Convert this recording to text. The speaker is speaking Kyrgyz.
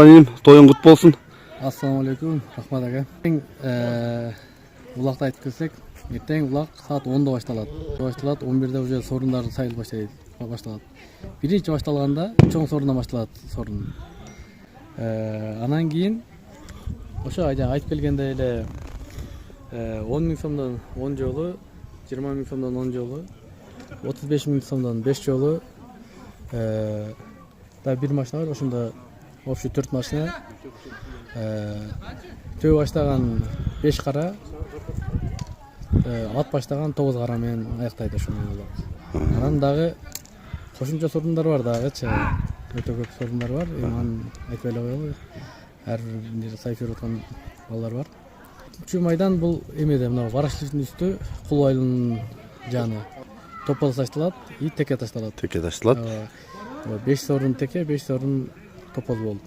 Toyun kut bolsun. Assalamu alaikum, Rahmat aka. Ulaqta aytib kelsek, erteң улак saat 10'da baştaladi. 11'de уже sorunlar sayıl baştaladi. Birinci baştalganda çoğun sorundan baştaladi sorun. Anan keyin oşo aytып келгенде эле 10 ming so'mdan 10 жолу, 20 ming so'mdan 10 жолу, 35 ming so'mdan 5 жолу da bir машина бар, ошондо общий 4 машина. Төбө баштаган 5 кара, ат баштаган 9 кара менен аяктайт ошондой болот. Анан дагы кошумча sorunдар бар дагычы. Өтө көп sorunдар бар. Аны айтпай эле коелу. Ар бир сайфер өткөн балдар бар. 3 майдан бул эмеде мына Варашливдин үстү Кул айылынын жаны топол ташталат и теке ташталат. Теке ташталат. 5 sorun теке, 5 sorun topol болду.